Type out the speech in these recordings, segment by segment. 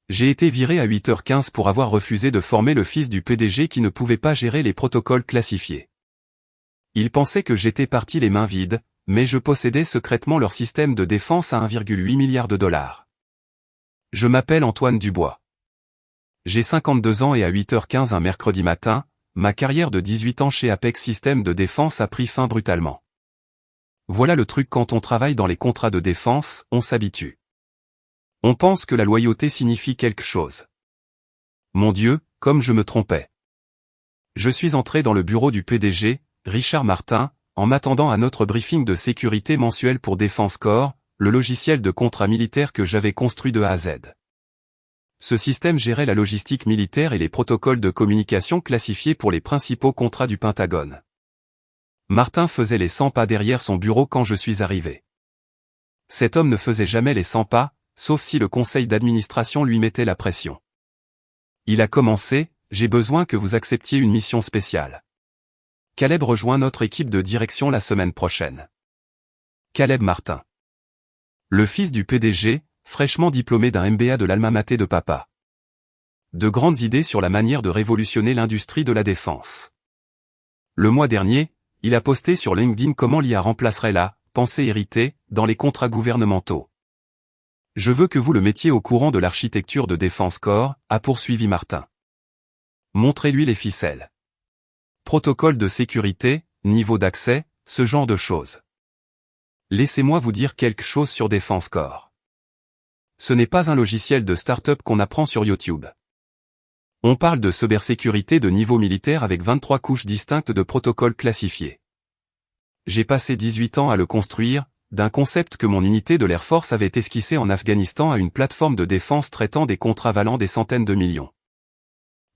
J'ai été viré à 8h15 pour avoir refusé de former le fils du PDG qui ne pouvait pas gérer les protocoles classifiés. Il pensait que j'étais parti les mains vides, mais je possédais secrètement leur système de défense à 1,8 milliard de dollars. Je m'appelle Antoine Dubois. J'ai 52 ans et à 8h15 un mercredi matin, ma carrière de 18 ans chez Apex Systèmes de défense a pris fin brutalement. Voilà le truc, quand on travaille dans les contrats de défense, on s'habitue. On pense que la loyauté signifie quelque chose. Mon Dieu, comme je me trompais. Je suis entré dans le bureau du PDG, Richard Martin, en m'attendant à notre briefing de sécurité mensuel pour Défense Corps, le logiciel de contrat militaire que j'avais construit de A à Z. Ce système gérait la logistique militaire et les protocoles de communication classifiés pour les principaux contrats du Pentagone. Martin faisait les 100 pas derrière son bureau quand je suis arrivé. Cet homme ne faisait jamais les 100 pas, sauf si le conseil d'administration lui mettait la pression. Il a commencé, j'ai besoin que vous acceptiez une mission spéciale. Caleb rejoint notre équipe de direction la semaine prochaine. Caleb Martin. Le fils du PDG, fraîchement diplômé d'un MBA de l'Alma Mater de papa. De grandes idées sur la manière de révolutionner l'industrie de la défense. Le mois dernier, il a posté sur LinkedIn comment l'IA remplacerait la pensée héritée dans les contrats gouvernementaux. Je veux que vous le mettiez au courant de l'architecture de Défense Corps, a poursuivi Martin. Montrez-lui les ficelles. Protocole de sécurité, niveau d'accès, ce genre de choses. Laissez-moi vous dire quelque chose sur Défense Corps. Ce n'est pas un logiciel de start-up qu'on apprend sur YouTube. On parle de cybersécurité de niveau militaire avec 23 couches distinctes de protocoles classifiés. J'ai passé 18 ans à le construire, d'un concept que mon unité de l'Air Force avait esquissé en Afghanistan à une plateforme de défense traitant des contrats valant des centaines de millions.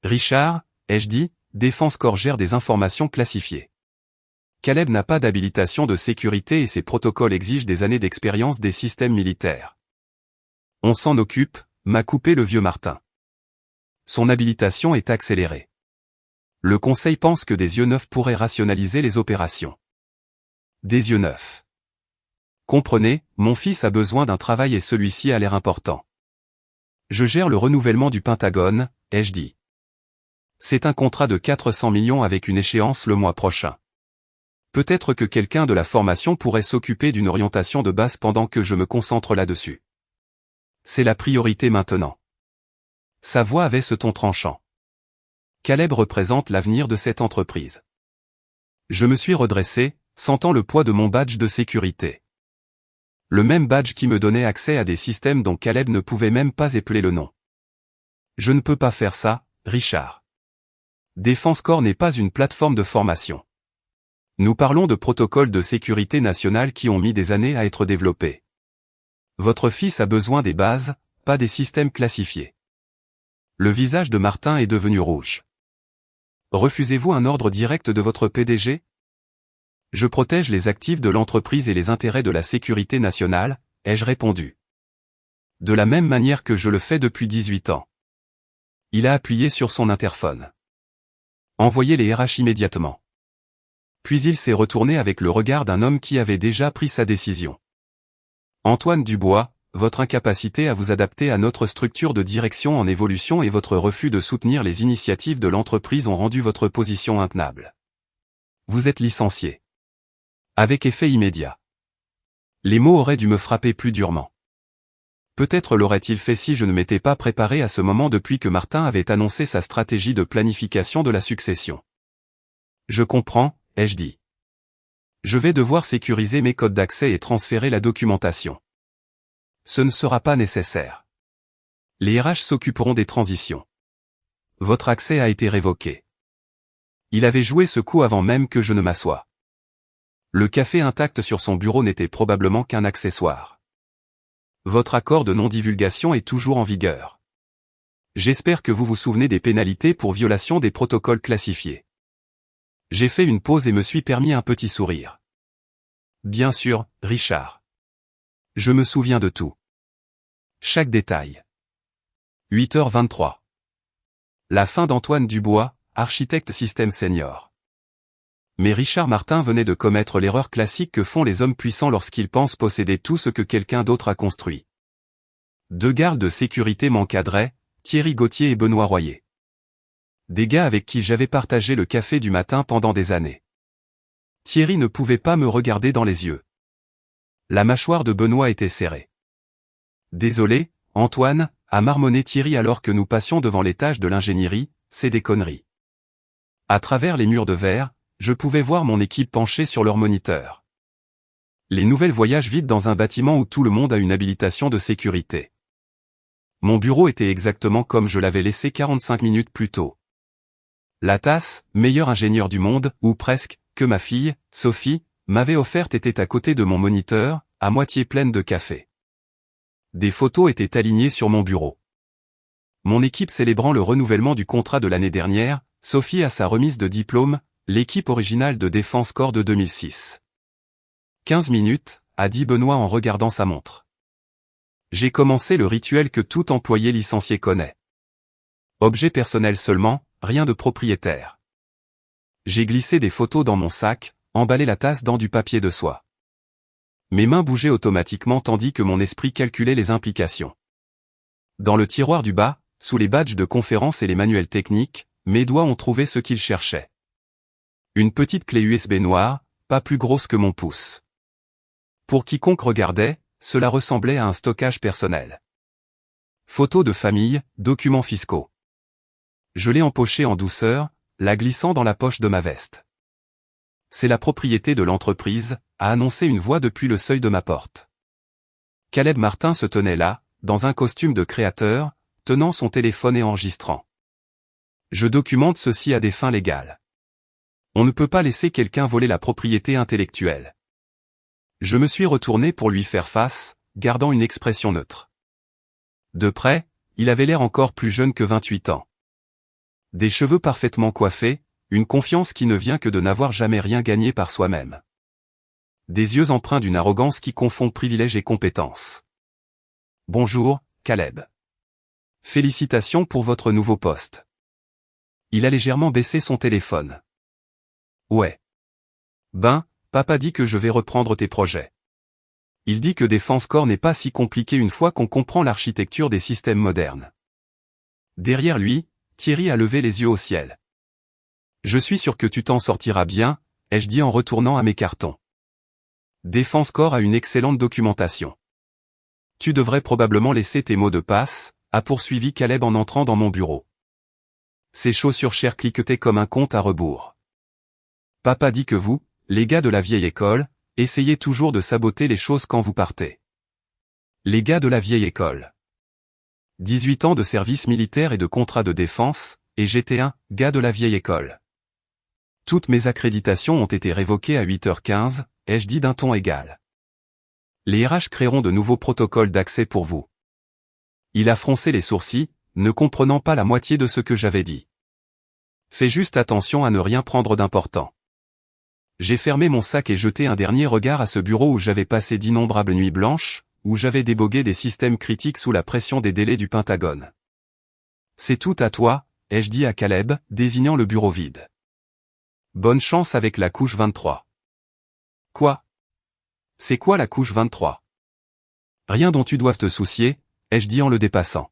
Richard, ai-je dit, Défense Corps gère des informations classifiées. Caleb n'a pas d'habilitation de sécurité et ses protocoles exigent des années d'expérience des systèmes militaires. On s'en occupe, m'a coupé le vieux Martin. Son habilitation est accélérée. Le conseil pense que des yeux neufs pourraient rationaliser les opérations. Des yeux neufs. Comprenez, mon fils a besoin d'un travail et celui-ci a l'air important. Je gère le renouvellement du Pentagone, ai-je dit. C'est un contrat de 400 millions avec une échéance le mois prochain. Peut-être que quelqu'un de la formation pourrait s'occuper d'une orientation de base pendant que je me concentre là-dessus. C'est la priorité maintenant. Sa voix avait ce ton tranchant. Caleb représente l'avenir de cette entreprise. Je me suis redressé, sentant le poids de mon badge de sécurité. Le même badge qui me donnait accès à des systèmes dont Caleb ne pouvait même pas épeler le nom. Je ne peux pas faire ça, Richard. Défense Corps n'est pas une plateforme de formation. Nous parlons de protocoles de sécurité nationale qui ont mis des années à être développés. Votre fils a besoin des bases, pas des systèmes classifiés. Le visage de Martin est devenu rouge. Refusez-vous un ordre direct de votre PDG? Je protège les actifs de l'entreprise et les intérêts de la sécurité nationale, ai-je répondu. De la même manière que je le fais depuis 18 ans. Il a appuyé sur son interphone. Envoyez les RH immédiatement. Puis il s'est retourné avec le regard d'un homme qui avait déjà pris sa décision. Antoine Dubois, votre incapacité à vous adapter à notre structure de direction en évolution et votre refus de soutenir les initiatives de l'entreprise ont rendu votre position intenable. Vous êtes licencié. Avec effet immédiat. Les mots auraient dû me frapper plus durement. Peut-être l'aurait-il fait si je ne m'étais pas préparé à ce moment depuis que Martin avait annoncé sa stratégie de planification de la succession. Je comprends, ai-je dit. Je vais devoir sécuriser mes codes d'accès et transférer la documentation. Ce ne sera pas nécessaire. Les RH s'occuperont des transitions. Votre accès a été révoqué. Il avait joué ce coup avant même que je ne m'assoie. Le café intact sur son bureau n'était probablement qu'un accessoire. Votre accord de non-divulgation est toujours en vigueur. J'espère que vous vous souvenez des pénalités pour violation des protocoles classifiés. J'ai fait une pause et me suis permis un petit sourire. Bien sûr, Richard. Je me souviens de tout. Chaque détail. 8h23. La fin d'Antoine Dubois, architecte système senior. Mais Richard Martin venait de commettre l'erreur classique que font les hommes puissants lorsqu'ils pensent posséder tout ce que quelqu'un d'autre a construit. 2 gardes de sécurité m'encadraient, Thierry Gauthier et Benoît Royer. Des gars avec qui j'avais partagé le café du matin pendant des années. Thierry ne pouvait pas me regarder dans les yeux. La mâchoire de Benoît était serrée. Désolé, Antoine, a marmonné Thierry alors que nous passions devant l'étage de l'ingénierie, c'est des conneries. À travers les murs de verre, je pouvais voir mon équipe penchée sur leur moniteur. Les nouvelles voyages vides dans un bâtiment où tout le monde a une habilitation de sécurité. Mon bureau était exactement comme je l'avais laissé 45 minutes plus tôt. La tasse, meilleur ingénieur du monde, ou presque, que ma fille, Sophie, m'avait offerte était à côté de mon moniteur, à moitié pleine de café. Des photos étaient alignées sur mon bureau. Mon équipe célébrant le renouvellement du contrat de l'année dernière, Sophie a sa remise de diplôme, l'équipe originale de Défense Corps de 2006. 15 minutes, a dit Benoît en regardant sa montre. J'ai commencé le rituel que tout employé licencié connaît. Objet personnel seulement, rien de propriétaire. J'ai glissé des photos dans mon sac, emballé la tasse dans du papier de soie. Mes mains bougeaient automatiquement tandis que mon esprit calculait les implications. Dans le tiroir du bas, sous les badges de conférence et les manuels techniques, mes doigts ont trouvé ce qu'ils cherchaient. Une petite clé USB noire, pas plus grosse que mon pouce. Pour quiconque regardait, cela ressemblait à un stockage personnel. Photos de famille, documents fiscaux. Je l'ai empochée en douceur, la glissant dans la poche de ma veste. C'est la propriété de l'entreprise, a annoncé une voix depuis le seuil de ma porte. Caleb Martin se tenait là, dans un costume de créateur, tenant son téléphone et enregistrant. Je documente ceci à des fins légales. On ne peut pas laisser quelqu'un voler la propriété intellectuelle. Je me suis retourné pour lui faire face, gardant une expression neutre. De près, il avait l'air encore plus jeune que 28 ans. Des cheveux parfaitement coiffés, une confiance qui ne vient que de n'avoir jamais rien gagné par soi-même. Des yeux empreints d'une arrogance qui confond privilège et compétence. Bonjour, Caleb. Félicitations pour votre nouveau poste. Il a légèrement baissé son téléphone. Ouais. Ben, papa dit que je vais reprendre tes projets. Il dit que Défense Corps n'est pas si compliqué une fois qu'on comprend l'architecture des systèmes modernes. Derrière lui, Thierry a levé les yeux au ciel. Je suis sûr que tu t'en sortiras bien, ai-je dit en retournant à mes cartons. Défense Corps a une excellente documentation. Tu devrais probablement laisser tes mots de passe, a poursuivi Caleb en entrant dans mon bureau. Ses chaussures chères cliquetaient comme un compte à rebours. Papa dit que vous, les gars de la vieille école, essayez toujours de saboter les choses quand vous partez. Les gars de la vieille école. 18 ans de service militaire et de contrat de défense, et j'étais un gars de la vieille école. Toutes mes accréditations ont été révoquées à 8h15, ai-je dit d'un ton égal. Les RH créeront de nouveaux protocoles d'accès pour vous. Il a froncé les sourcils, ne comprenant pas la moitié de ce que j'avais dit. Fais juste attention à ne rien prendre d'important. J'ai fermé mon sac et jeté un dernier regard à ce bureau où j'avais passé d'innombrables nuits blanches, où j'avais débogué des systèmes critiques sous la pression des délais du Pentagone. C'est tout à toi, ai-je dit à Caleb, désignant le bureau vide. Bonne chance avec la couche 23. Quoi? C'est quoi la couche 23? Rien dont tu doives te soucier, ai-je dit en le dépassant.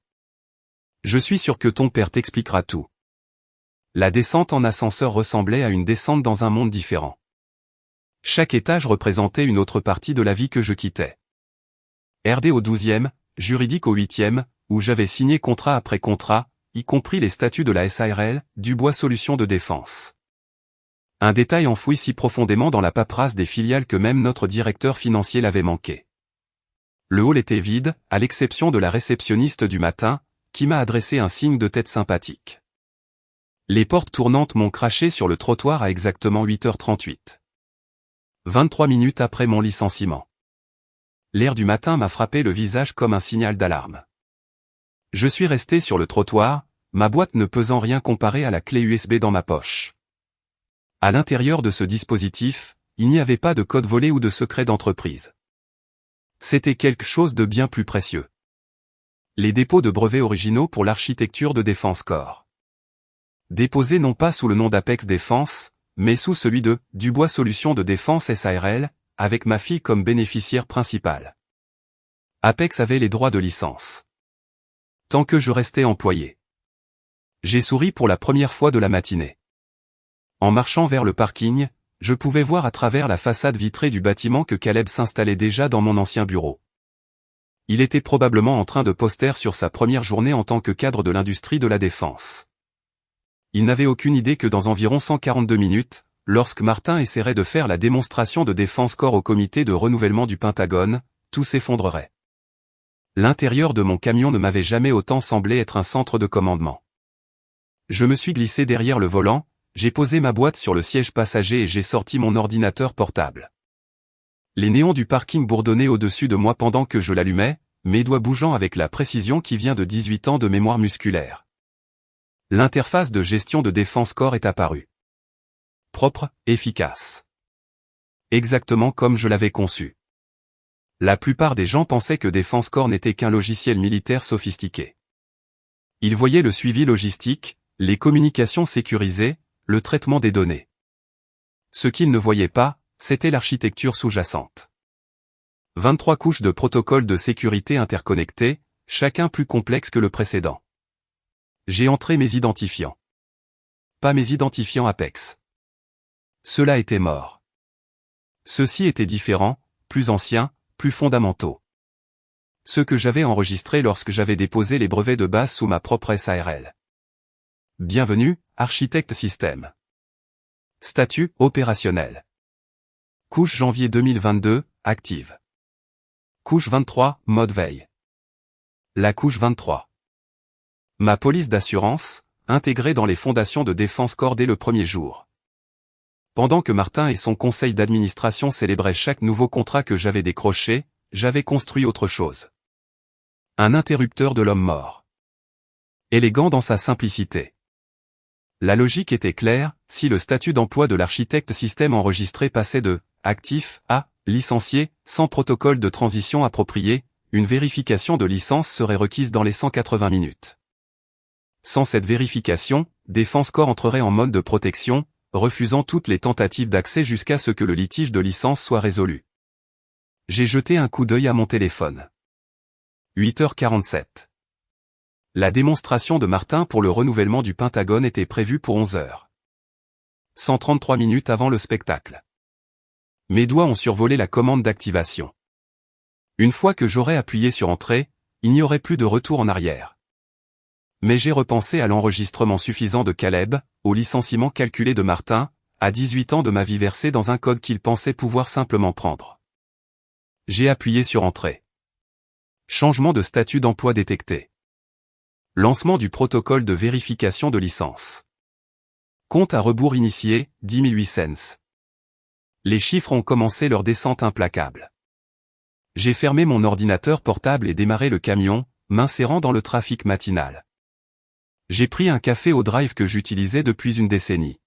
Je suis sûr que ton père t'expliquera tout. La descente en ascenseur ressemblait à une descente dans un monde différent. Chaque étage représentait une autre partie de la vie que je quittais. RD au 12e, juridique au 8e, où j'avais signé contrat après contrat, y compris les statuts de la SARL, Dubois Solutions de Défense. Un détail enfoui si profondément dans la paperasse des filiales que même notre directeur financier l'avait manqué. Le hall était vide, à l'exception de la réceptionniste du matin, qui m'a adressé un signe de tête sympathique. Les portes tournantes m'ont craché sur le trottoir à exactement 8h38. 23 minutes après mon licenciement. L'air du matin m'a frappé le visage comme un signal d'alarme. Je suis resté sur le trottoir, ma boîte ne pesant rien comparé à la clé USB dans ma poche. À l'intérieur de ce dispositif, il n'y avait pas de code volé ou de secret d'entreprise. C'était quelque chose de bien plus précieux. Les dépôts de brevets originaux pour l'architecture de Défense Corps. Déposés non pas sous le nom d'Apex Défense, mais sous celui de Dubois Solutions de Défense SARL, avec ma fille comme bénéficiaire principale. Apex avait les droits de licence. Tant que je restais employé. J'ai souri pour la première fois de la matinée. En marchant vers le parking, je pouvais voir à travers la façade vitrée du bâtiment que Caleb s'installait déjà dans mon ancien bureau. Il était probablement en train de poster sur sa première journée en tant que cadre de l'industrie de la défense. Il n'avait aucune idée que dans environ 142 minutes, lorsque Martin essaierait de faire la démonstration de Défense Corps au comité de renouvellement du Pentagone, tout s'effondrerait. L'intérieur de mon camion ne m'avait jamais autant semblé être un centre de commandement. Je me suis glissé derrière le volant, j'ai posé ma boîte sur le siège passager et j'ai sorti mon ordinateur portable. Les néons du parking bourdonnaient au-dessus de moi pendant que je l'allumais, mes doigts bougeant avec la précision qui vient de 18 ans de mémoire musculaire. L'interface de gestion de Défense Corps est apparue. Propre, efficace. Exactement comme je l'avais conçu. La plupart des gens pensaient que Défense Corps n'était qu'un logiciel militaire sophistiqué. Ils voyaient le suivi logistique, les communications sécurisées, le traitement des données. Ce qu'ils ne voyaient pas, c'était l'architecture sous-jacente. 23 couches de protocoles de sécurité interconnectés, chacun plus complexe que le précédent. J'ai entré mes identifiants. Pas mes identifiants Apex. Ceux-là étaient morts. Ceux-ci étaient différents, plus anciens, plus fondamentaux. Ceux que j'avais enregistrés lorsque j'avais déposé les brevets de base sous ma propre SARL. Bienvenue, architecte système. Statut opérationnel. Couche janvier 2022, active. Couche 23, mode veille. La couche 23. Ma police d'assurance, intégrée dans les fondations de Défense Corps dès le premier jour. Pendant que Martin et son conseil d'administration célébraient chaque nouveau contrat que j'avais décroché, j'avais construit autre chose. Un interrupteur de l'homme mort. Élégant dans sa simplicité. La logique était claire, si le statut d'emploi de l'architecte système enregistré passait de « actif » à « licencié » sans protocole de transition approprié, une vérification de licence serait requise dans les 180 minutes. Sans cette vérification, Défense Corps entrerait en mode de protection, refusant toutes les tentatives d'accès jusqu'à ce que le litige de licence soit résolu. J'ai jeté un coup d'œil à mon téléphone. 8h47. La démonstration de Martin pour le renouvellement du Pentagone était prévue pour 11h. 133 minutes avant le spectacle. Mes doigts ont survolé la commande d'activation. Une fois que j'aurais appuyé sur Entrée, il n'y aurait plus de retour en arrière. Mais j'ai repensé à l'enregistrement suffisant de Caleb, au licenciement calculé de Martin, à 18 ans de ma vie versée dans un code qu'il pensait pouvoir simplement prendre. J'ai appuyé sur Entrée. Changement de statut d'emploi détecté. Lancement du protocole de vérification de licence. Compte à rebours initié, 10 800 cents. Les chiffres ont commencé leur descente implacable. J'ai fermé mon ordinateur portable et démarré le camion, m'insérant dans le trafic matinal. J'ai pris un café au drive que j'utilisais depuis une décennie.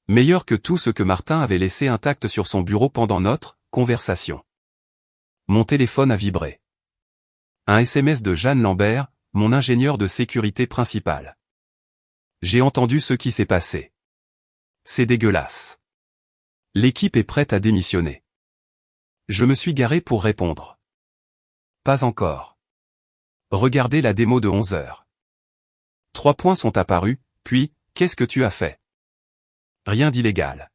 Meilleur que tout ce que Martin avait laissé intact sur son bureau pendant notre conversation. Mon téléphone a vibré. Un SMS de Jeanne Lambert, mon ingénieur de sécurité principal. J'ai entendu ce qui s'est passé. C'est dégueulasse. L'équipe est prête à démissionner. Je me suis garé pour répondre. Pas encore. Regardez la démo de 11h. 3 points sont apparus, puis, qu'est-ce que tu as fait? Rien d'illégal.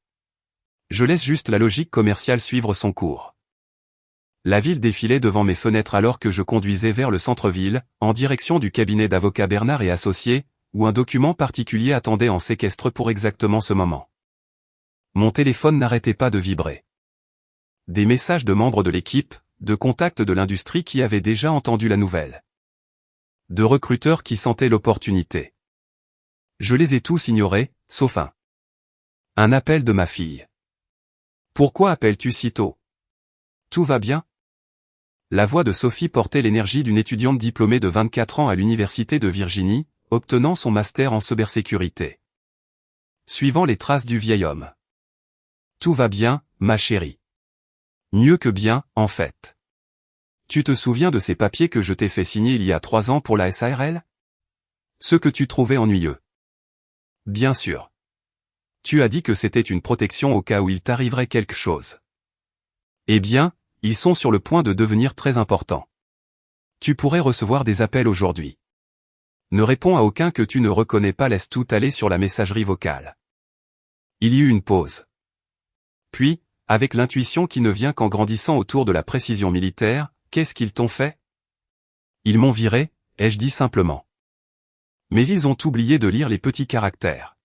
Je laisse juste la logique commerciale suivre son cours. La ville défilait devant mes fenêtres alors que je conduisais vers le centre-ville, en direction du cabinet d'avocats Bernard et Associés, où un document particulier attendait en séquestre pour exactement ce moment. Mon téléphone n'arrêtait pas de vibrer. Des messages de membres de l'équipe, de contacts de l'industrie qui avaient déjà entendu la nouvelle. De recruteurs qui sentaient l'opportunité. Je les ai tous ignorés, sauf un. Un appel de ma fille. Pourquoi appelles-tu si tôt? Tout va bien? La voix de Sophie portait l'énergie d'une étudiante diplômée de 24 ans à l'université de Virginie, obtenant son master en cybersécurité. Suivant les traces du vieil homme. Tout va bien, ma chérie. Mieux que bien, en fait. Tu te souviens de ces papiers que je t'ai fait signer il y a 3 ans pour la SARL? Ceux que tu trouvais ennuyeux. Bien sûr. Tu as dit que c'était une protection au cas où il t'arriverait quelque chose. Eh bien, ils sont sur le point de devenir très importants. Tu pourrais recevoir des appels aujourd'hui. Ne réponds à aucun que tu ne reconnais pas, laisse tout aller sur la messagerie vocale. Il y eut une pause. Puis, avec l'intuition qui ne vient qu'en grandissant autour de la précision militaire, qu'est-ce qu'ils t'ont fait? Ils m'ont viré, ai-je dit simplement. Mais ils ont oublié de lire les petits caractères.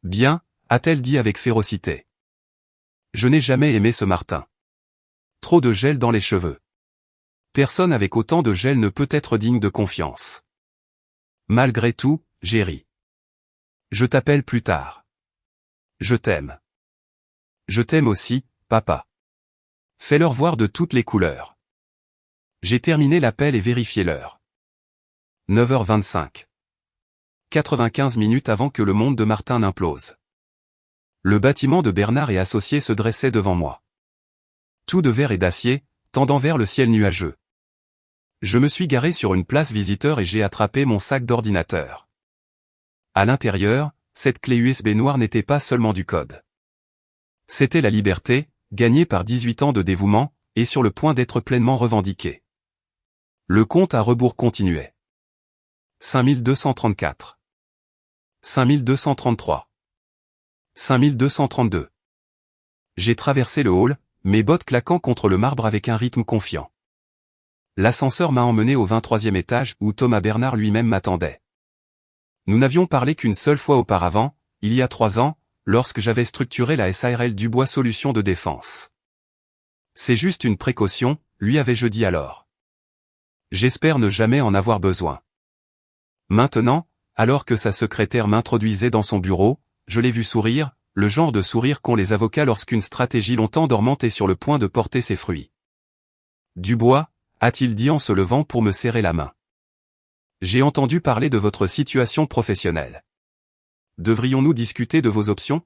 Bien, a-t-elle dit avec férocité. Je n'ai jamais aimé ce Martin. Trop de gel dans les cheveux. Personne avec autant de gel ne peut être digne de confiance. Malgré tout, j'ai ri. Je t'appelle plus tard. Je t'aime. Je t'aime aussi, papa. Fais-leur voir de toutes les couleurs. J'ai terminé l'appel et vérifié l'heure. 9h25. 95 minutes avant que le monde de Martin n'implose. Le bâtiment de Bernard et Associés se dressait devant moi. Tout de verre et d'acier, tendant vers le ciel nuageux. Je me suis garé sur une place visiteur et j'ai attrapé mon sac d'ordinateur. À l'intérieur, cette clé USB noire n'était pas seulement du code. C'était la liberté, gagnée par 18 ans de dévouement, et sur le point d'être pleinement revendiquée. Le compte à rebours continuait. 5234. 5233. 5232. J'ai traversé le hall, mes bottes claquant contre le marbre avec un rythme confiant. L'ascenseur m'a emmené au 23e étage où Thomas Bernard lui-même m'attendait. Nous n'avions parlé qu'une seule fois auparavant, il y a 3 ans, lorsque j'avais structuré la SARL Dubois Solutions de Défense. C'est juste une précaution, lui avais-je dit alors. J'espère ne jamais en avoir besoin. Maintenant, alors que sa secrétaire m'introduisait dans son bureau, je l'ai vu sourire, le genre de sourire qu'ont les avocats lorsqu'une stratégie longtemps dormante est sur le point de porter ses fruits. Dubois, a-t-il dit en se levant pour me serrer la main. J'ai entendu parler de votre situation professionnelle. Devrions-nous discuter de vos options?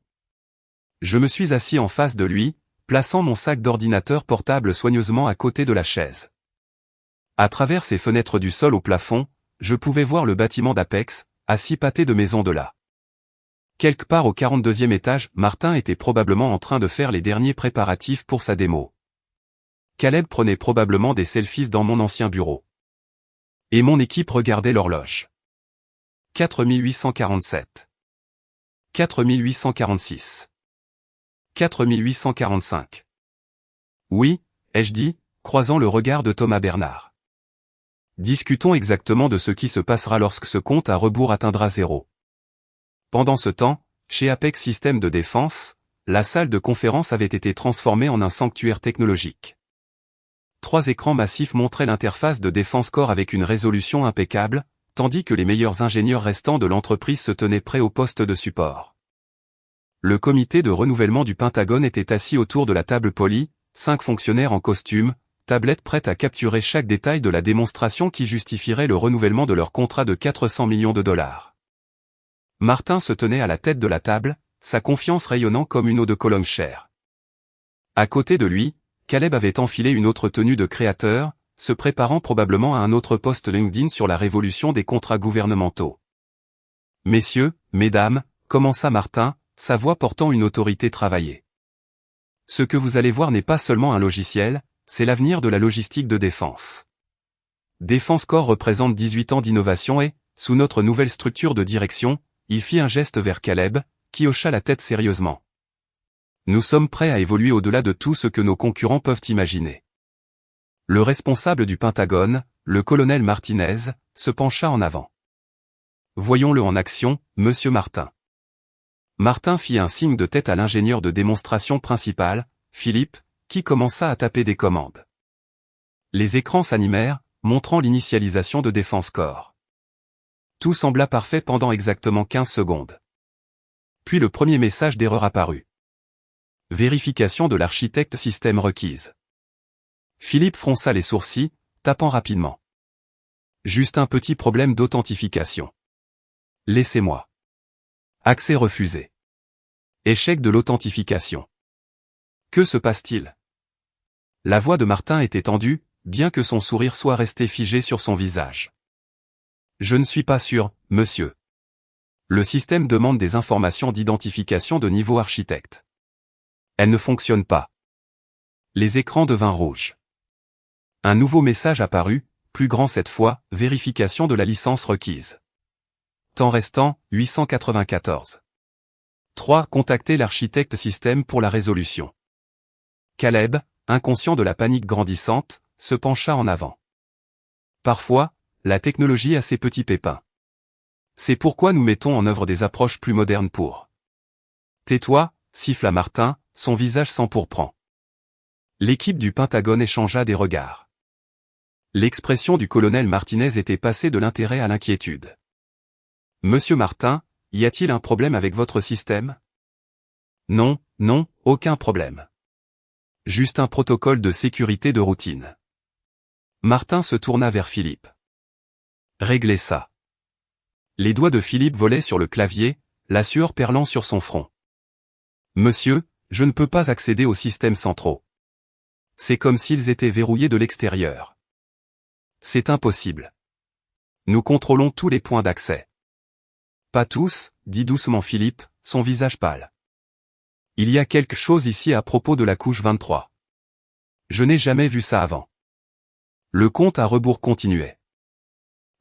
Je me suis assis en face de lui, plaçant mon sac d'ordinateur portable soigneusement à côté de la chaise. À travers ces fenêtres du sol au plafond, je pouvais voir le bâtiment d'Apex, à 6 pâtés de maison de là. Quelque part au 42e étage, Martin était probablement en train de faire les derniers préparatifs pour sa démo. Caleb prenait probablement des selfies dans mon ancien bureau. Et mon équipe regardait l'horloge. 4847. 4846. 4845. Oui, ai-je dit, croisant le regard de Thomas Bernard. Discutons exactement de ce qui se passera lorsque ce compte à rebours atteindra 0. Pendant ce temps, chez Apex Systèmes de Défense, la salle de conférence avait été transformée en un sanctuaire technologique. 3 écrans massifs montraient l'interface de Défense Corps avec une résolution impeccable, tandis que les meilleurs ingénieurs restants de l'entreprise se tenaient prêts au poste de support. Le comité de renouvellement du Pentagone était assis autour de la table polie, 5 fonctionnaires en costume, tablettes prêtes à capturer chaque détail de la démonstration qui justifierait le renouvellement de leur contrat de 400 millions de dollars. Martin se tenait à la tête de la table, sa confiance rayonnant comme une eau de Cologne chère. À côté de lui, Caleb avait enfilé une autre tenue de créateur, se préparant probablement à un autre poste LinkedIn sur la révolution des contrats gouvernementaux. Messieurs, mesdames, commença Martin, sa voix portant une autorité travaillée. Ce que vous allez voir n'est pas seulement un logiciel, c'est l'avenir de la logistique de défense. Défense Corps représente 18 ans d'innovation et, sous notre nouvelle structure de direction, il fit un geste vers Caleb, qui hocha la tête sérieusement. Nous sommes prêts à évoluer au-delà de tout ce que nos concurrents peuvent imaginer. Le responsable du Pentagone, le colonel Martinez, se pencha en avant. Voyons-le en action, monsieur Martin. Martin fit un signe de tête à l'ingénieur de démonstration principal, Philippe, qui commença à taper des commandes. Les écrans s'animèrent, montrant l'initialisation de Défense Corps. Tout sembla parfait pendant exactement 15 secondes. Puis le premier message d'erreur apparut. Vérification de l'architecte système requise. Philippe fronça les sourcils, tapant rapidement. Juste un petit problème d'authentification. Laissez-moi. Accès refusé. Échec de l'authentification. Que se passe-t-il? La voix de Martin était tendue, bien que son sourire soit resté figé sur son visage. Je ne suis pas sûr, monsieur. Le système demande des informations d'identification de niveau architecte. Elle ne fonctionne pas. Les écrans devinrent rouges. Un nouveau message apparut, plus grand cette fois, vérification de la licence requise. Temps restant, 894. 3. Contacter l'architecte système pour la résolution. Caleb, inconscient de la panique grandissante, se pencha en avant. Parfois, la technologie a ses petits pépins. C'est pourquoi nous mettons en œuvre des approches plus modernes pour. Tais-toi, siffla Martin, son visage s'empourprant. L'équipe du Pentagone échangea des regards. L'expression du colonel Martinez était passée de l'intérêt à l'inquiétude. Monsieur Martin, y a-t-il un problème avec votre système? Non, non, aucun problème. Juste un protocole de sécurité de routine. Martin se tourna vers Philippe. Réglez ça. Les doigts de Philippe volaient sur le clavier, la sueur perlant sur son front. Monsieur, je ne peux pas accéder aux systèmes centraux. C'est comme s'ils étaient verrouillés de l'extérieur. C'est impossible. Nous contrôlons tous les points d'accès. Pas tous, dit doucement Philippe, son visage pâle. Il y a quelque chose ici à propos de la couche 23. Je n'ai jamais vu ça avant. Le compte à rebours continuait.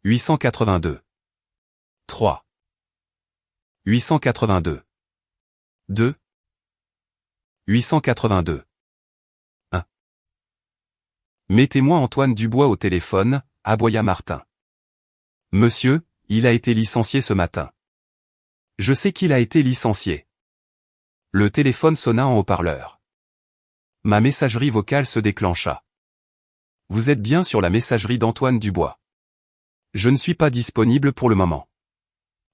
882. 3. 882. 2. 882. 1. Mettez-moi Antoine Dubois au téléphone, aboya Martin. Monsieur, il a été licencié ce matin. Je sais qu'il a été licencié. Le téléphone sonna en haut-parleur. Ma messagerie vocale se déclencha. Vous êtes bien sur la messagerie d'Antoine Dubois. Je ne suis pas disponible pour le moment.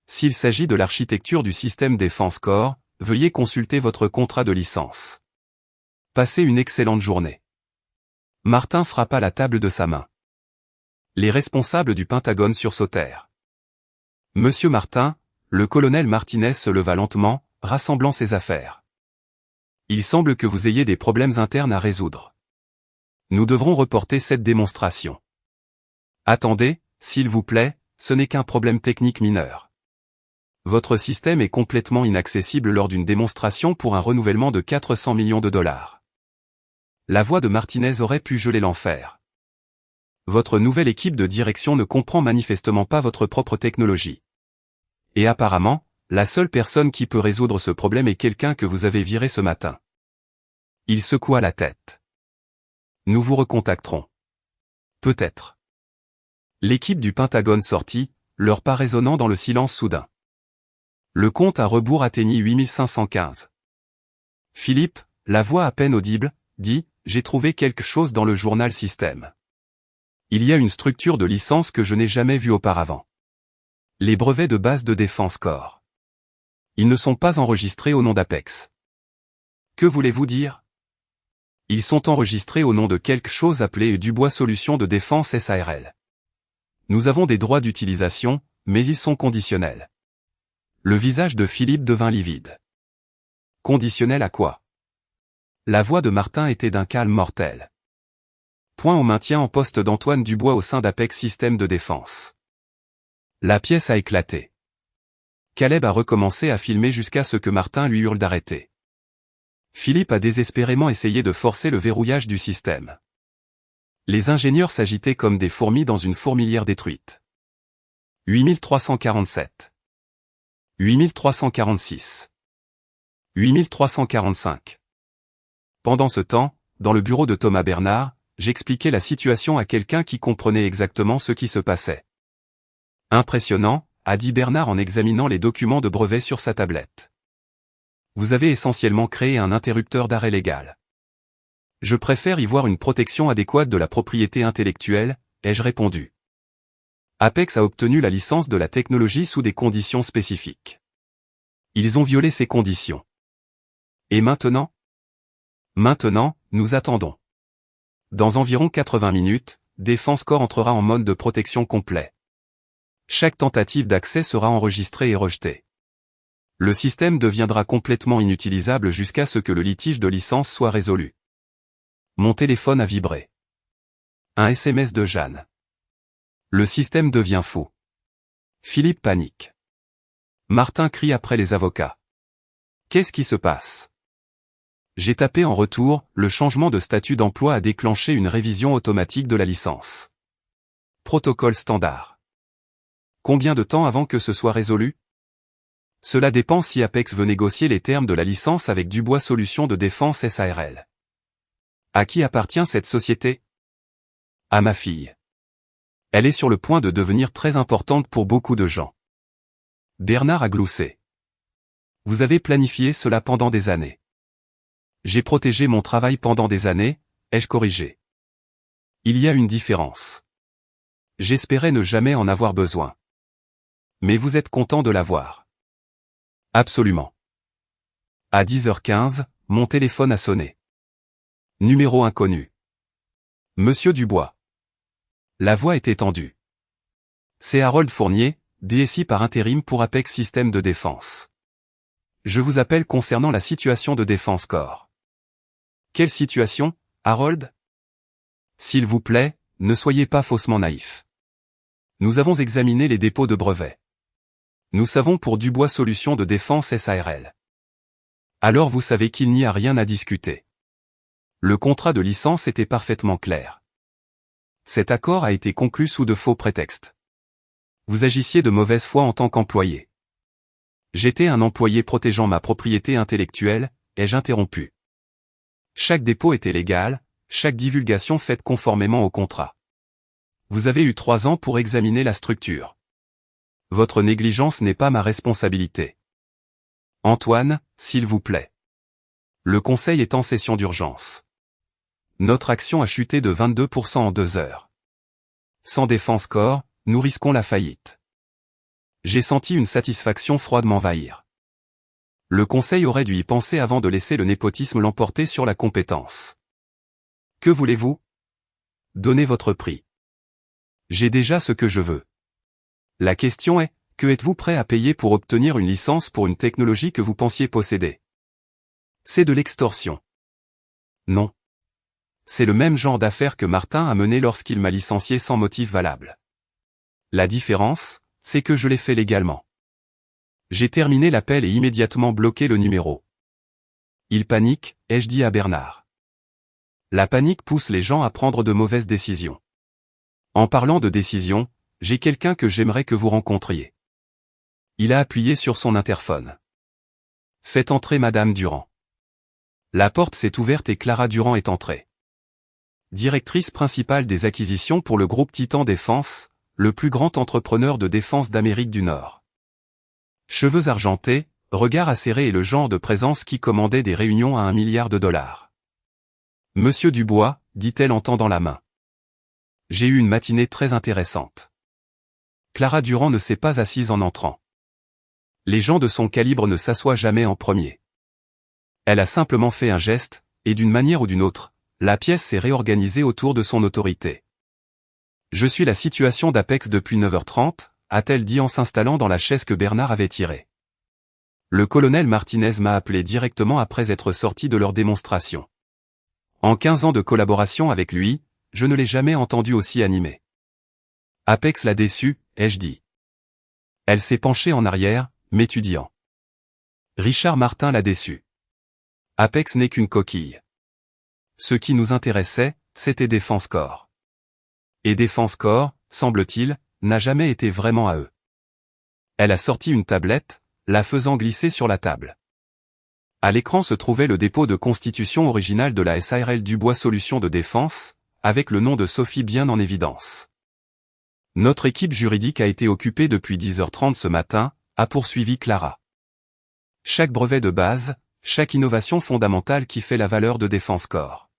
S'il s'agit de l'architecture du système Défense Corps, veuillez consulter votre contrat de licence. Passez une excellente journée. Martin frappa la table de sa main. Les responsables du Pentagone sursautèrent. Monsieur Martin, le colonel Martinez se leva lentement, rassemblant ses affaires. Il semble que vous ayez des problèmes internes à résoudre. Nous devrons reporter cette démonstration. Attendez, s'il vous plaît, ce n'est qu'un problème technique mineur. Votre système est complètement inaccessible lors d'une démonstration pour un renouvellement de 400 millions de dollars. La voix de Martinez aurait pu geler l'enfer. Votre nouvelle équipe de direction ne comprend manifestement pas votre propre technologie. Et apparemment, la seule personne qui peut résoudre ce problème est quelqu'un que vous avez viré ce matin. Il secoua la tête. Nous vous recontacterons. Peut-être. L'équipe du Pentagone sortit, leur pas résonnant dans le silence soudain. Le compte à rebours atteignit 8515. Philippe, la voix à peine audible, dit « J'ai trouvé quelque chose dans le journal système. Il y a une structure de licence que je n'ai jamais vue auparavant. Les brevets de base de Défense Corps. Ils ne sont pas enregistrés au nom d'Apex. Que voulez-vous dire? Ils sont enregistrés au nom de quelque chose appelé Dubois Solutions de Défense SARL. Nous avons des droits d'utilisation, mais ils sont conditionnels. » Le visage de Philippe devint livide. Conditionnel à quoi? La voix de Martin était d'un calme mortel. Point au maintien en poste d'Antoine Dubois au sein d'Apex Système de Défense. La pièce a éclaté. Caleb a recommencé à filmer jusqu'à ce que Martin lui hurle d'arrêter. Philippe a désespérément essayé de forcer le verrouillage du système. Les ingénieurs s'agitaient comme des fourmis dans une fourmilière détruite. 8347. 8346. 8345. Pendant ce temps, dans le bureau de Thomas Bernard, j'expliquais la situation à quelqu'un qui comprenait exactement ce qui se passait. Impressionnant, a dit Bernard en examinant les documents de brevet sur sa tablette. Vous avez essentiellement créé un interrupteur d'arrêt légal. Je préfère y voir une protection adéquate de la propriété intellectuelle, ai-je répondu. Apex a obtenu la licence de la technologie sous des conditions spécifiques. Ils ont violé ces conditions. Et maintenant? Maintenant, nous attendons. Dans environ 80 minutes, Défense Corps entrera en mode de protection complet. Chaque tentative d'accès sera enregistrée et rejetée. Le système deviendra complètement inutilisable jusqu'à ce que le litige de licence soit résolu. Mon téléphone a vibré. Un SMS de Jeanne. Le système devient fou. Philippe panique. Martin crie après les avocats. Qu'est-ce qui se passe? J'ai tapé en retour, le changement de statut d'emploi a déclenché une révision automatique de la licence. Protocole standard. Combien de temps avant que ce soit résolu? Cela dépend si Apex veut négocier les termes de la licence avec Dubois Solutions de Défense SARL. À qui appartient cette société? À ma fille. Elle est sur le point de devenir très importante pour beaucoup de gens. Bernard a gloussé. Vous avez planifié cela pendant des années. J'ai protégé mon travail pendant des années, ai-je corrigé. Il y a une différence. J'espérais ne jamais en avoir besoin. Mais vous êtes content de l'avoir. Absolument. À 10h15, mon téléphone a sonné. Numéro inconnu. Monsieur Dubois. La voix était tendue. C'est Harold Fournier, DSI par intérim pour Apex Systèmes de Défense. Je vous appelle concernant la situation de Défense Corps. Quelle situation, Harold? S'il vous plaît, ne soyez pas faussement naïf. Nous avons examiné les dépôts de brevets. Nous savons pour Dubois Solutions de Défense SARL. Alors vous savez qu'il n'y a rien à discuter. Le contrat de licence était parfaitement clair. Cet accord a été conclu sous de faux prétextes. Vous agissiez de mauvaise foi en tant qu'employé. J'étais un employé protégeant ma propriété intellectuelle, ai-je interrompu. Chaque dépôt était légal, chaque divulgation faite conformément au contrat. Vous avez eu 3 ans pour examiner la structure. Votre négligence n'est pas ma responsabilité. Antoine, s'il vous plaît. Le conseil est en session d'urgence. Notre action a chuté de 22% en 2 heures. Sans Défense Corps, nous risquons la faillite. J'ai senti une satisfaction froide m'envahir. Le conseil aurait dû y penser avant de laisser le népotisme l'emporter sur la compétence. Que voulez-vous? Donnez votre prix. J'ai déjà ce que je veux. La question est, que êtes-vous prêt à payer pour obtenir une licence pour une technologie que vous pensiez posséder? C'est de l'extorsion. Non. C'est le même genre d'affaire que Martin a mené lorsqu'il m'a licencié sans motif valable. La différence, c'est que je l'ai fait légalement. J'ai terminé l'appel et immédiatement bloqué le numéro. Il panique, ai-je dit à Bernard. La panique pousse les gens à prendre de mauvaises décisions. En parlant de décision, j'ai quelqu'un que j'aimerais que vous rencontriez. Il a appuyé sur son interphone. Faites entrer Madame Durand. La porte s'est ouverte et Clara Durand est entrée. Directrice principale des acquisitions pour le groupe Titan Défense, le plus grand entrepreneur de défense d'Amérique du Nord. Cheveux argentés, regard acéré et le genre de présence qui commandait des réunions à $1 milliard. Monsieur Dubois, dit-elle en tendant la main. J'ai eu une matinée très intéressante. Clara Durand ne s'est pas assise en entrant. Les gens de son calibre ne s'assoient jamais en premier. Elle a simplement fait un geste, et d'une manière ou d'une autre, la pièce s'est réorganisée autour de son autorité. Je suis la situation d'Apex depuis 9h30, a-t-elle dit en s'installant dans la chaise que Bernard avait tirée. Le colonel Martinez m'a appelé directement après être sorti de leur démonstration. En 15 ans de collaboration avec lui, je ne l'ai jamais entendu aussi animé. Apex l'a déçu, ai-je dit. Elle s'est penchée en arrière, m'étudiant. Richard Martin l'a déçu. Apex n'est qu'une coquille. Ce qui nous intéressait, c'était Défense Corps. Et Défense Corps, semble-t-il, n'a jamais été vraiment à eux. Elle a sorti une tablette, la faisant glisser sur la table. À l'écran se trouvait le dépôt de constitution original de la SARL Dubois Solutions de Défense, avec le nom de Sophie bien en évidence. Notre équipe juridique a été occupée depuis 10h30 ce matin, a poursuivi Clara. Chaque brevet de base, chaque innovation fondamentale qui fait la valeur de Défense Corps.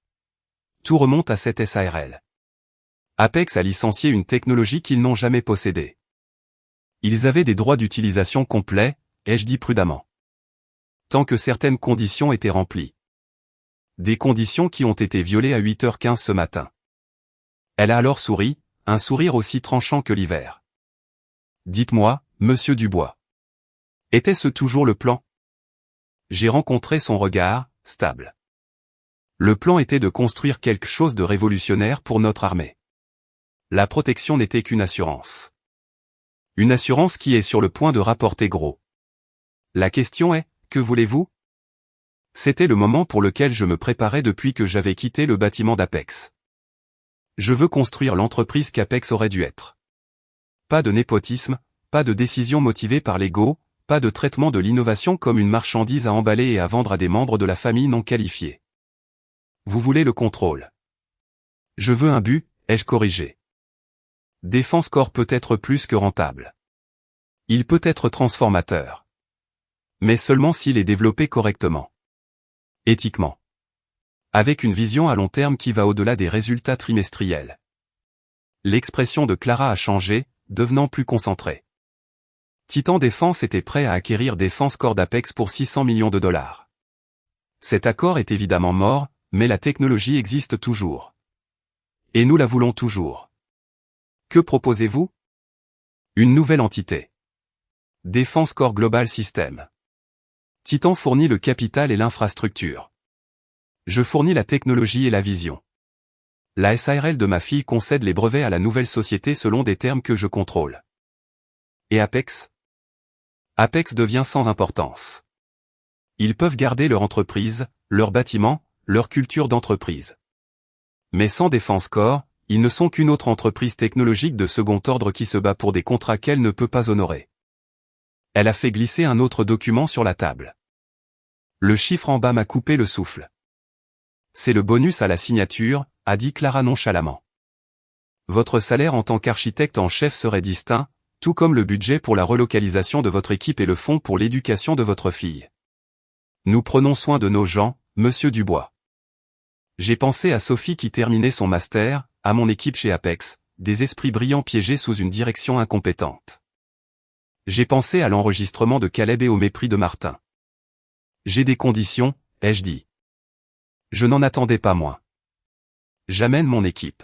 Tout remonte à cette SARL. Apex a licencié une technologie qu'ils n'ont jamais possédée. Ils avaient des droits d'utilisation complets, ai-je dit prudemment. Tant que certaines conditions étaient remplies. Des conditions qui ont été violées à 8h15 ce matin. Elle a alors souri, un sourire aussi tranchant que l'hiver. Dites-moi, monsieur Dubois. Était-ce toujours le plan? J'ai rencontré son regard, stable. Le plan était de construire quelque chose de révolutionnaire pour notre armée. La protection n'était qu'une assurance. Une assurance qui est sur le point de rapporter gros. La question est, que voulez-vous? C'était le moment pour lequel je me préparais depuis que j'avais quitté le bâtiment d'Apex. Je veux construire l'entreprise qu'Apex aurait dû être. Pas de népotisme, pas de décision motivée par l'ego, pas de traitement de l'innovation comme une marchandise à emballer et à vendre à des membres de la famille non qualifiés. Vous voulez le contrôle. Je veux un but, ai-je corrigé. Défense Corp peut être plus que rentable. Il peut être transformateur. Mais seulement s'il est développé correctement. Éthiquement. Avec une vision à long terme qui va au-delà des résultats trimestriels. L'expression de Clara a changé, devenant plus concentrée. Titan Défense était prêt à acquérir Défense Corp d'Apex pour 600 millions de dollars. Cet accord est évidemment mort, mais la technologie existe toujours. Et nous la voulons toujours. Que proposez-vous? Une nouvelle entité. Défense Corp Global System. Titan fournit le capital et l'infrastructure. Je fournis la technologie et la vision. La SARL de ma fille concède les brevets à la nouvelle société selon des termes que je contrôle. Et Apex? Apex devient sans importance. Ils peuvent garder leur entreprise, leur bâtiment, leur culture d'entreprise. Mais sans Défense Corp, ils ne sont qu'une autre entreprise technologique de second ordre qui se bat pour des contrats qu'elle ne peut pas honorer. Elle a fait glisser un autre document sur la table. Le chiffre en bas m'a coupé le souffle. C'est le bonus à la signature, a dit Clara nonchalamment. Votre salaire en tant qu'architecte en chef serait distinct, tout comme le budget pour la relocalisation de votre équipe et le fonds pour l'éducation de votre fille. Nous prenons soin de nos gens, Monsieur Dubois. J'ai pensé à Sophie qui terminait son master, à mon équipe chez Apex, des esprits brillants piégés sous une direction incompétente. J'ai pensé à l'enregistrement de Caleb et au mépris de Martin. J'ai des conditions, ai-je dit. Je n'en attendais pas moins. J'amène mon équipe.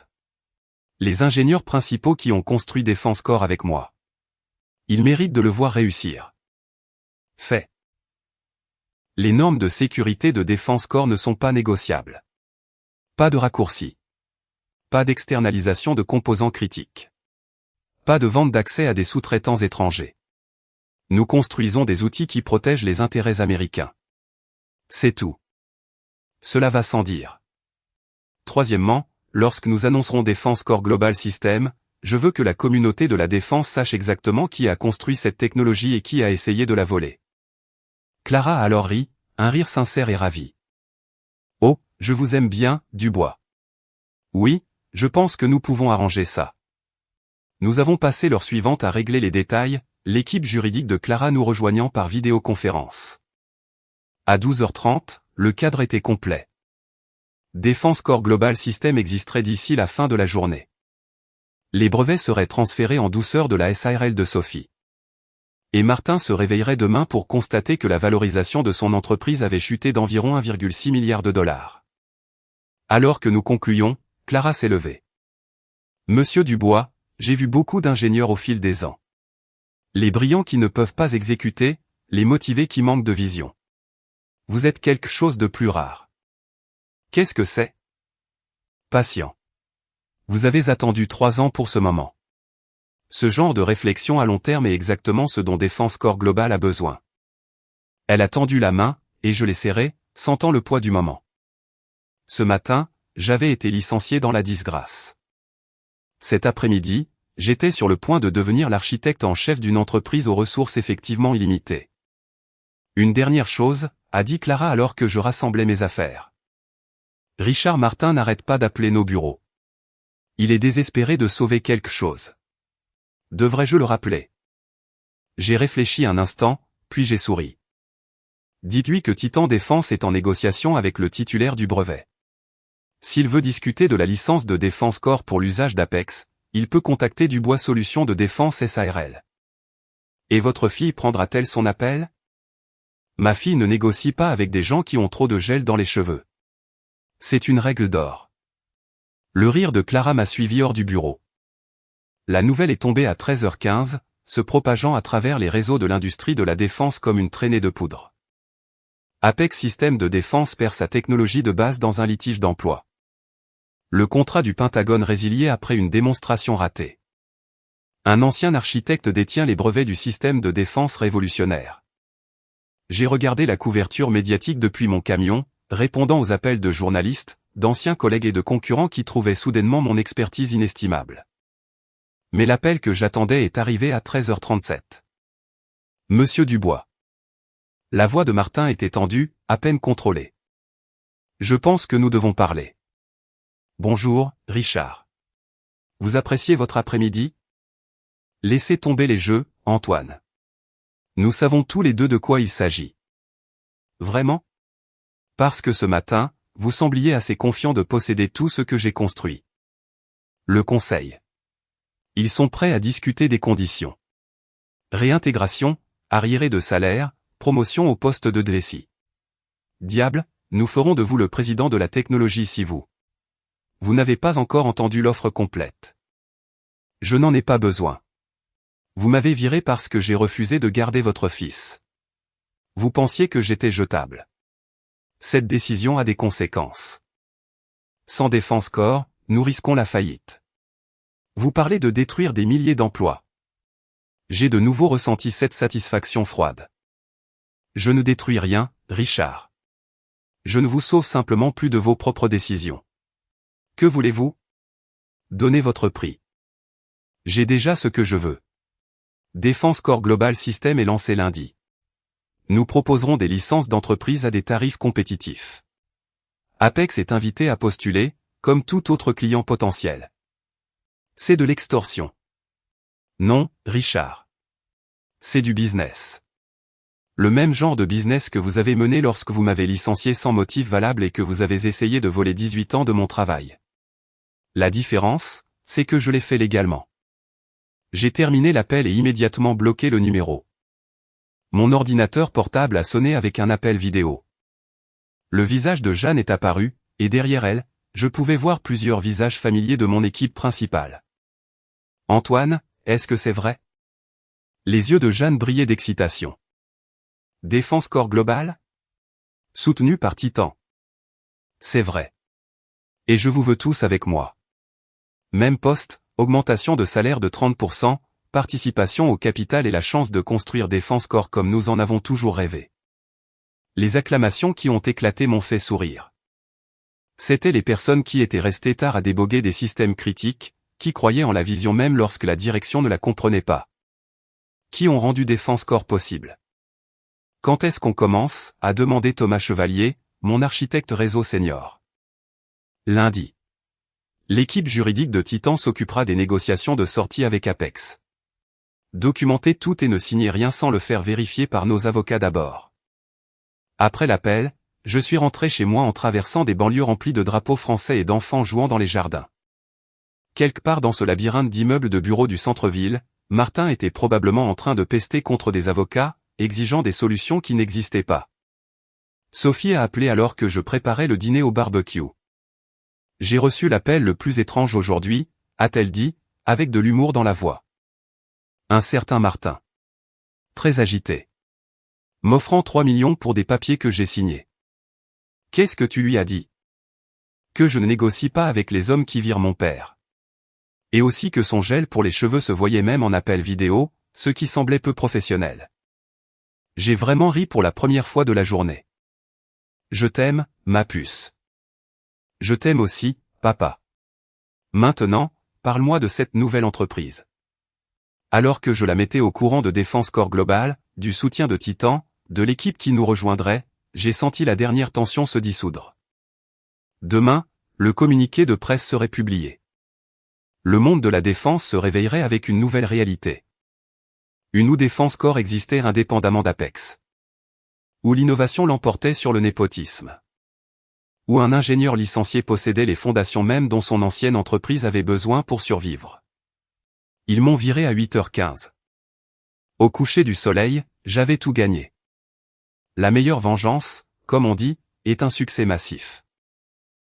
Les ingénieurs principaux qui ont construit Défense Corp avec moi. Ils méritent de le voir réussir. Fait. Les normes de sécurité de Défense Corp ne sont pas négociables. Pas de raccourci. Pas d'externalisation de composants critiques. Pas de vente d'accès à des sous-traitants étrangers. Nous construisons des outils qui protègent les intérêts américains. C'est tout. Cela va sans dire. Troisièmement, lorsque nous annoncerons Défense Corp Global System, je veux que la communauté de la défense sache exactement qui a construit cette technologie et qui a essayé de la voler. Clara a alors ri, un rire sincère et ravi. Oh, je vous aime bien, Dubois. Oui, je pense que nous pouvons arranger ça. Nous avons passé l'heure suivante à régler les détails, l'équipe juridique de Clara nous rejoignant par vidéoconférence. À 12h30, le cadre était complet. Défense Corp Global System existerait d'ici la fin de la journée. Les brevets seraient transférés en douceur de la SARL de Sophie. Et Martin se réveillerait demain pour constater que la valorisation de son entreprise avait chuté d'environ 1,6 milliard de dollars. Alors que nous concluions, Clara s'est levée. Monsieur Dubois, j'ai vu beaucoup d'ingénieurs au fil des ans. Les brillants qui ne peuvent pas exécuter, les motivés qui manquent de vision. Vous êtes quelque chose de plus rare. Qu'est-ce que c'est? Patient. Vous avez attendu 3 ans pour ce moment. Ce genre de réflexion à long terme est exactement ce dont Défense Corp Global a besoin. Elle a tendu la main, et je l'ai serrée, sentant le poids du moment. Ce matin, j'avais été licencié dans la disgrâce. Cet après-midi, j'étais sur le point de devenir l'architecte en chef d'une entreprise aux ressources effectivement illimitées. Une dernière chose, a dit Clara alors que je rassemblais mes affaires. Richard Martin n'arrête pas d'appeler nos bureaux. Il est désespéré de sauver quelque chose. Devrais-je le rappeler? J'ai réfléchi un instant, puis j'ai souri. Dites-lui que Titan Défense est en négociation avec le titulaire du brevet. S'il veut discuter de la licence de Défense Corp pour l'usage d'Apex, il peut contacter Dubois Solutions de Défense SARL. Et votre fille prendra-t-elle son appel? Ma fille ne négocie pas avec des gens qui ont trop de gel dans les cheveux. C'est une règle d'or. Le rire de Clara m'a suivi hors du bureau. La nouvelle est tombée à 13h15, se propageant à travers les réseaux de l'industrie de la défense comme une traînée de poudre. Apex System de Défense perd sa technologie de base dans un litige d'emploi. Le contrat du Pentagone résilié après une démonstration ratée. Un ancien architecte détient les brevets du système de défense révolutionnaire. J'ai regardé la couverture médiatique depuis mon camion, répondant aux appels de journalistes, d'anciens collègues et de concurrents qui trouvaient soudainement mon expertise inestimable. Mais l'appel que j'attendais est arrivé à 13h37. Monsieur Dubois. La voix de Martin était tendue, à peine contrôlée. Je pense que nous devons parler. Bonjour, Richard. Vous appréciez votre après-midi? Laissez tomber les jeux, Antoine. Nous savons tous les deux de quoi il s'agit. Vraiment? Parce que ce matin, vous sembliez assez confiant de posséder tout ce que j'ai construit. Le conseil. Ils sont prêts à discuter des conditions. Réintégration, arriéré de salaire, promotion au poste de DSI. Diable, nous ferons de vous le président de la technologie si vous. Vous n'avez pas encore entendu l'offre complète. Je n'en ai pas besoin. Vous m'avez viré parce que j'ai refusé de garder votre fils. Vous pensiez que j'étais jetable. Cette décision a des conséquences. Sans Défense Corps, nous risquons la faillite. Vous parlez de détruire des milliers d'emplois. J'ai de nouveau ressenti cette satisfaction froide. Je ne détruis rien, Richard. Je ne vous sauve simplement plus de vos propres décisions. Que voulez-vous? Donnez votre prix. J'ai déjà ce que je veux. Défense Corps Global System est lancé lundi. Nous proposerons des licences d'entreprise à des tarifs compétitifs. Apex est invité à postuler, comme tout autre client potentiel. C'est de l'extorsion. Non, Richard. C'est du business. Le même genre de business que vous avez mené lorsque vous m'avez licencié sans motif valable et que vous avez essayé de voler 18 ans de mon travail. La différence, c'est que je l'ai fait légalement. J'ai terminé l'appel et immédiatement bloqué le numéro. Mon ordinateur portable a sonné avec un appel vidéo. Le visage de Jeanne est apparu, et derrière elle, je pouvais voir plusieurs visages familiers de mon équipe principale. Antoine, est-ce que c'est vrai? Les yeux de Jeanne brillaient d'excitation. Défense Corps Global? Soutenu par Titan. C'est vrai. Et je vous veux tous avec moi. Même poste, augmentation de salaire de 30%, participation au capital et la chance de construire Défense Corps comme nous en avons toujours rêvé. Les acclamations qui ont éclaté m'ont fait sourire. C'étaient les personnes qui étaient restées tard à déboguer des systèmes critiques, qui croyaient en la vision même lorsque la direction ne la comprenait pas. Qui ont rendu Défense Corps possible. Quand est-ce qu'on commence, a demandé Thomas Chevalier, mon architecte réseau senior. Lundi. L'équipe juridique de Titan s'occupera des négociations de sortie avec Apex. Documenter tout et ne signer rien sans le faire vérifier par nos avocats d'abord. Après l'appel, je suis rentré chez moi en traversant des banlieues remplies de drapeaux français et d'enfants jouant dans les jardins. Quelque part dans ce labyrinthe d'immeubles de bureaux du centre-ville, Martin était probablement en train de pester contre des avocats, exigeant des solutions qui n'existaient pas. Sophie a appelé alors que je préparais le dîner au barbecue. J'ai reçu l'appel le plus étrange aujourd'hui, a-t-elle dit, avec de l'humour dans la voix. Un certain Martin. Très agité. M'offrant 3 millions pour des papiers que j'ai signés. Qu'est-ce que tu lui as dit? Que je ne négocie pas avec les hommes qui virent mon père. Et aussi que son gel pour les cheveux se voyait même en appel vidéo, ce qui semblait peu professionnel. J'ai vraiment ri pour la première fois de la journée. Je t'aime, ma puce. Je t'aime aussi, papa. Maintenant, parle-moi de cette nouvelle entreprise. Alors que je la mettais au courant de Défense Corps Global, du soutien de Titan, de l'équipe qui nous rejoindrait, j'ai senti la dernière tension se dissoudre. Demain, le communiqué de presse serait publié. Le monde de la défense se réveillerait avec une nouvelle réalité. Où Défense Corps existait indépendamment d'Apex. Où l'innovation l'emportait sur le népotisme. Où un ingénieur licencié possédait les fondations mêmes dont son ancienne entreprise avait besoin pour survivre. Ils m'ont viré à 8h15. Au coucher du soleil, j'avais tout gagné. La meilleure vengeance, comme on dit, est un succès massif.